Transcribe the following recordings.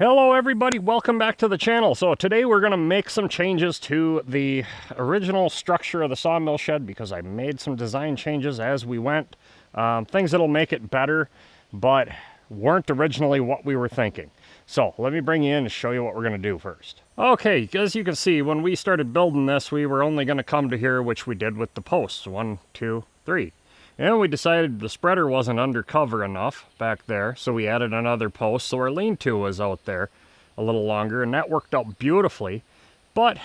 Hello everybody, welcome back to the channel. So today we're going to make some changes to the original structure of the sawmill shed because I made some design changes as we went. Things that'll make it better, but weren't originally what we were thinking. So let me bring you in and show you what we're going to do first. Okay, as you can see, when we started building this, we were only going to come to here, which we did with the posts. 1, 2, 3. And we decided the spreader wasn't undercover enough back there, so we added another post, so our lean-to was out there a little longer, and that worked out beautifully. But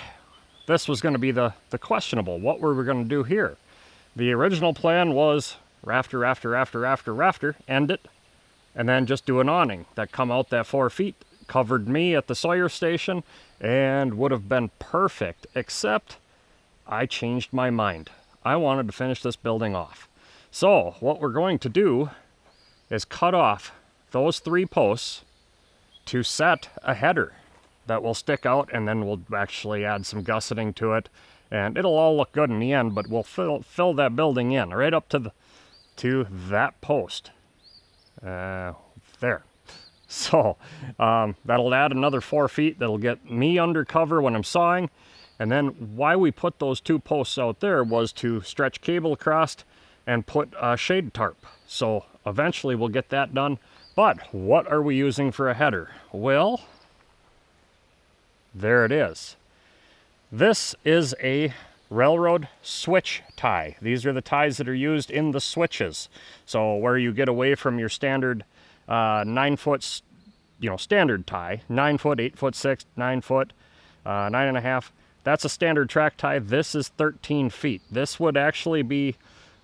this was going to be the questionable. What were we going to do here? The original plan was rafter, end it, and then just do an awning that come out that 4 feet, covered me at the Sawyer station, and would have been perfect, except I changed my mind. I wanted to finish this building off. So what we're going to do is cut off those 3 posts to set a header that will stick out, and then we'll actually add some gusseting to it, and it'll all look good in the end, but we'll fill that building in right up to that post there. So that'll add another 4 feet. That'll get me under cover when I'm sawing. And then why we put those 2 posts out there was to stretch cable across and put a shade tarp. So eventually we'll get that done. But what are we using for a header? Well, there it is. This is a railroad switch tie. These are the ties that are used in the switches. So where you get away from your standard 9-foot, standard tie, 9 foot, 8 foot 6, 9 foot, 9.5. That's a standard track tie. This is 13 feet. This would actually be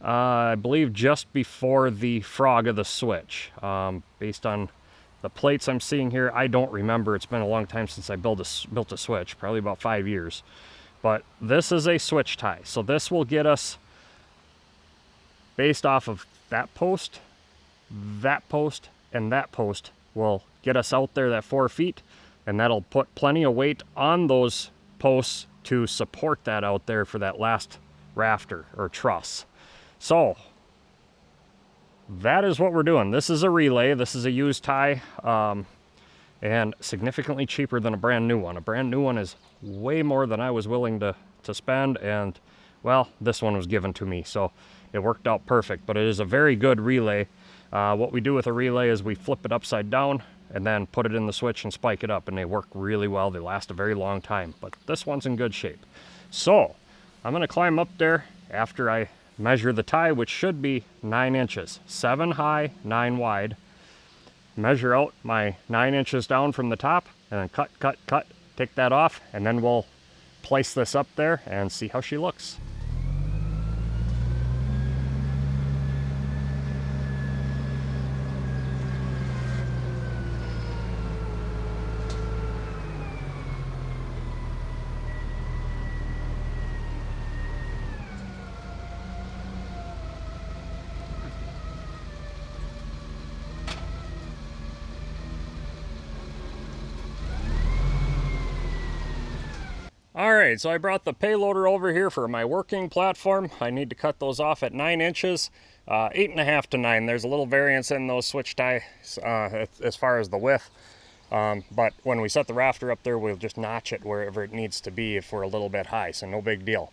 I believe just before the frog of the switch. Based on the plates I'm seeing here, I don't remember. It's been a long time since I built a switch, probably about 5 years. But this is a switch tie. So this will get us, based off of that post, and that post, will get us out there that 4 feet, and that'll put plenty of weight on those posts to support that out there for that last rafter or truss. So that is what we're doing. This is a relay. This is a used tie, and significantly cheaper than a brand new one. A brand new one is way more than I was willing to spend, and well, this one was given to me, so it worked out perfect. But it is a very good relay. What we do with a relay is we flip it upside down and then put it in the switch and spike it up, and they work really well. They last a very long time, but this one's in good shape. So I'm going to climb up there after I measure the tie, which should be 9 inches, 7 high, 9 wide. Measure out my 9 inches down from the top, and then cut, take that off, and then we'll place this up there and see how she looks. Alright, so I brought the payloader over here for my working platform. I need to cut those off at 9 inches, 8.5 to 9. There's a little variance in those switch ties as far as the width. But when we set the rafter up there, we'll just notch it wherever it needs to be if we're a little bit high, so no big deal.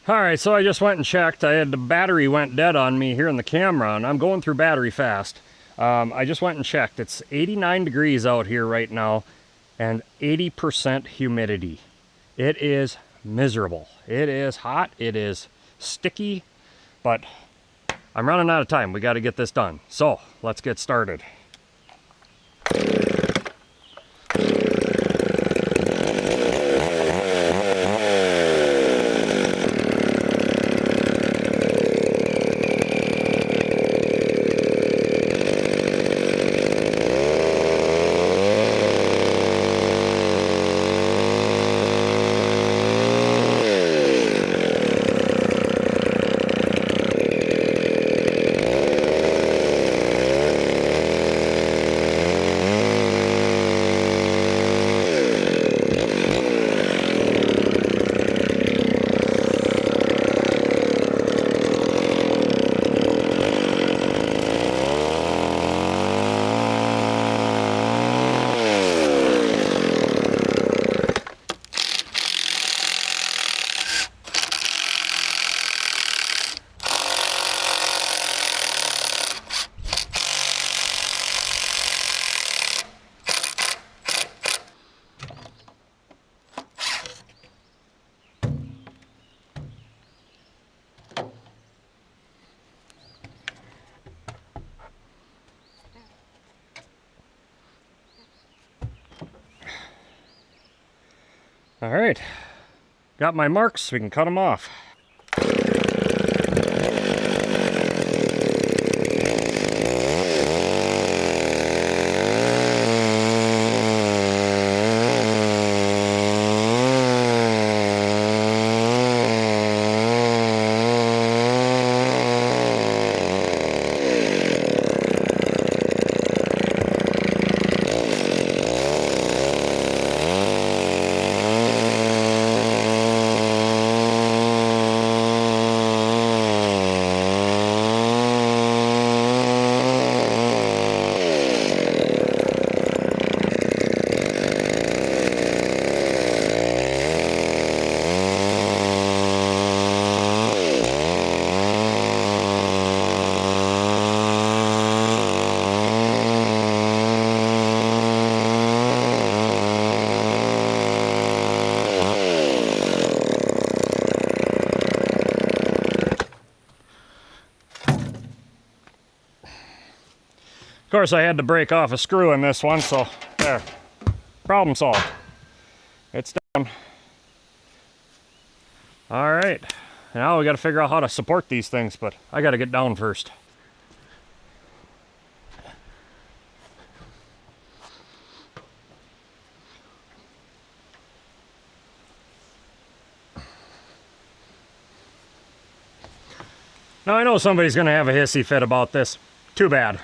All right, so I just went and checked. The battery went dead on me here in the camera, and I'm going through battery fast. I just went and checked. It's 89 degrees out here right now and 80% humidity. It is miserable. It is hot. It is sticky, but I'm running out of time. We got to get this done. So let's get started. All right, got my marks, we can cut them off. Of course, I had to break off a screw in this one, so there, problem solved. It's down. All right, now we got to figure out how to support these things, but I got to get down first. Now I know somebody's going to have a hissy fit about this. Too bad.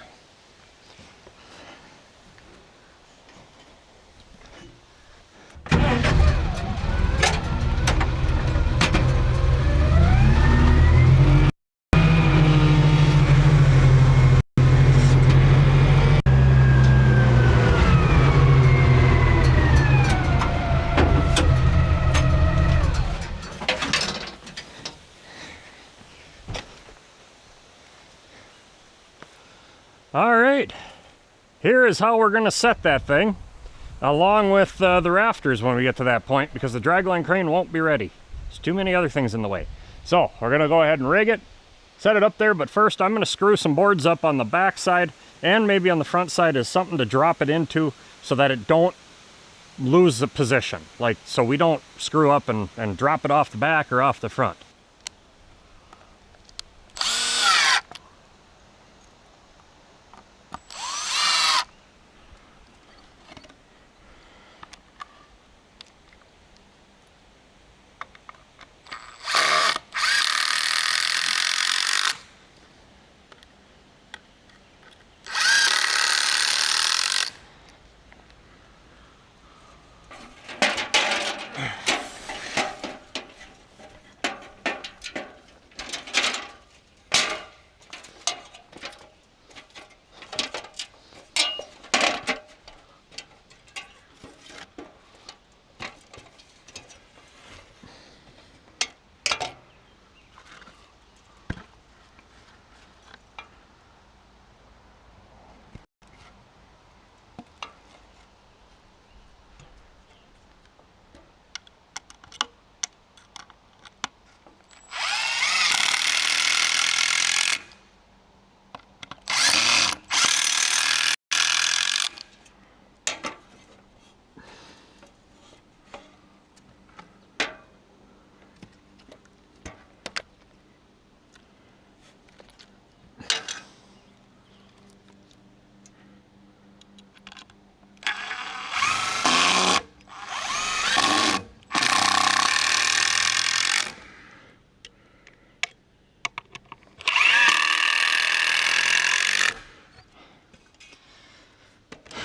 All right, here is how we're going to set that thing, along with the rafters when we get to that point, because the dragline crane won't be ready. There's too many other things in the way. So we're going to go ahead and rig it, set it up there, but first I'm going to screw some boards up on the back side and maybe on the front side as something to drop it into so that it don't lose the position, like so we don't screw up and drop it off the back or off the front.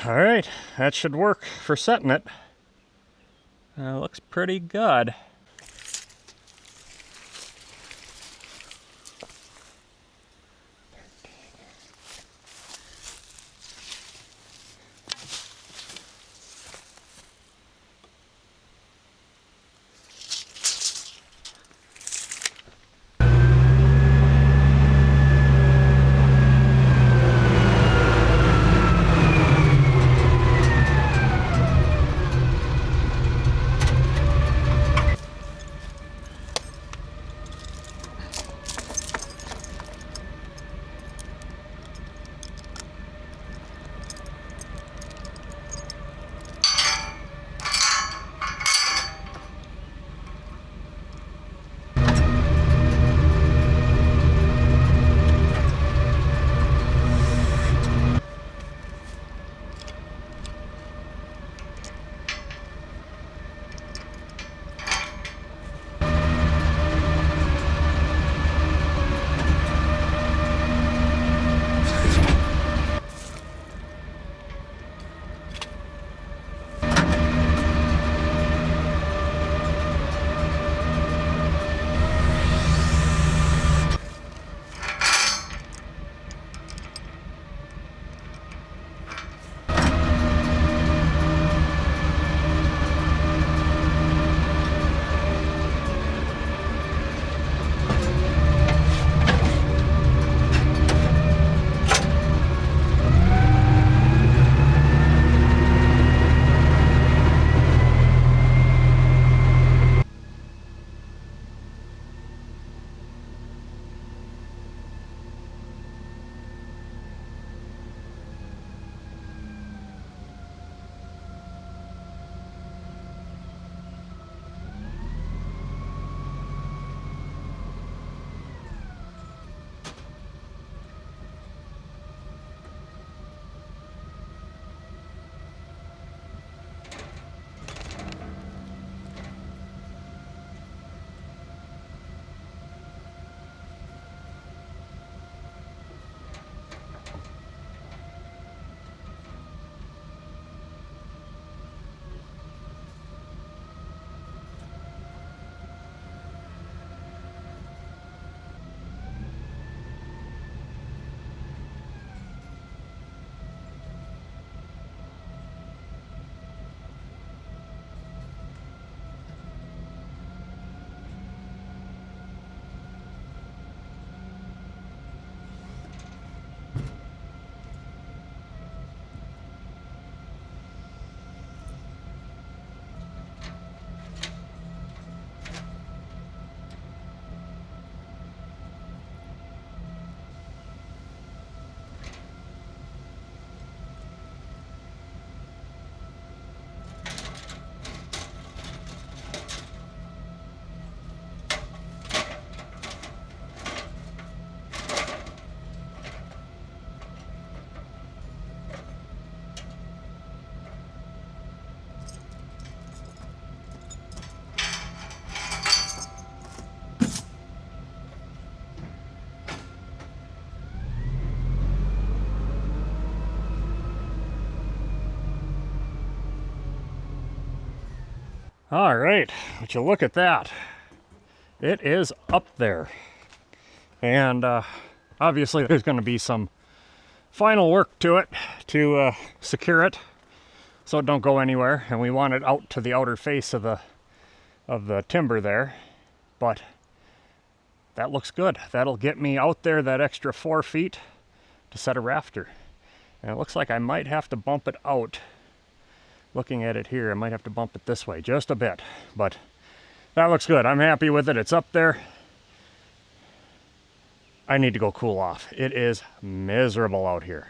All right, that should work for setting it. Looks pretty good. All right, would you look at that? It is up there. And obviously there's going to be some final work to it to secure it so it don't go anywhere. And we want it out to the outer face of the timber there. But that looks good. That'll get me out there that extra 4 feet to set a rafter. And it looks like I might have to bump it out. Looking at it here, I might have to bump it this way just a bit, but that looks good. I'm happy with it. It's up there. I need to go cool off. It is miserable out here.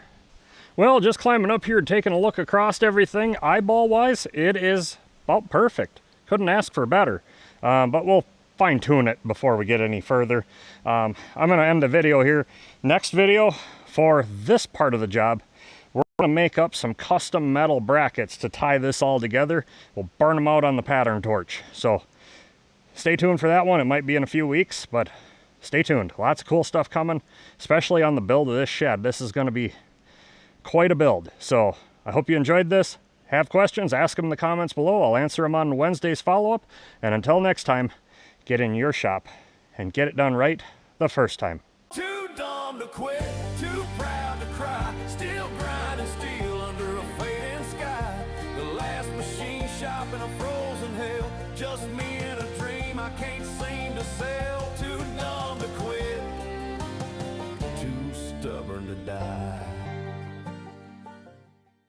Well, just climbing up here and taking a look across everything, eyeball-wise, it is about perfect. Couldn't ask for better, but we'll fine-tune it before we get any further. I'm going to end the video here. Next video, for this part of the job, we're going to make up some custom metal brackets to tie this all together. We'll burn them out on the pattern torch. So stay tuned for that one. It might be in a few weeks, but stay tuned. Lots of cool stuff coming, especially on the build of this shed. This is going to be quite a build. So I hope you enjoyed this. Have questions, ask them in the comments below. I'll answer them on Wednesday's follow-up. And until next time, get in your shop and get it done right the first time. Too dumb to quit, too proud to cry, still grinding steel under a fading sky. The last machine shop in a frozen hell, just me and a dream I can't seem to sell. Too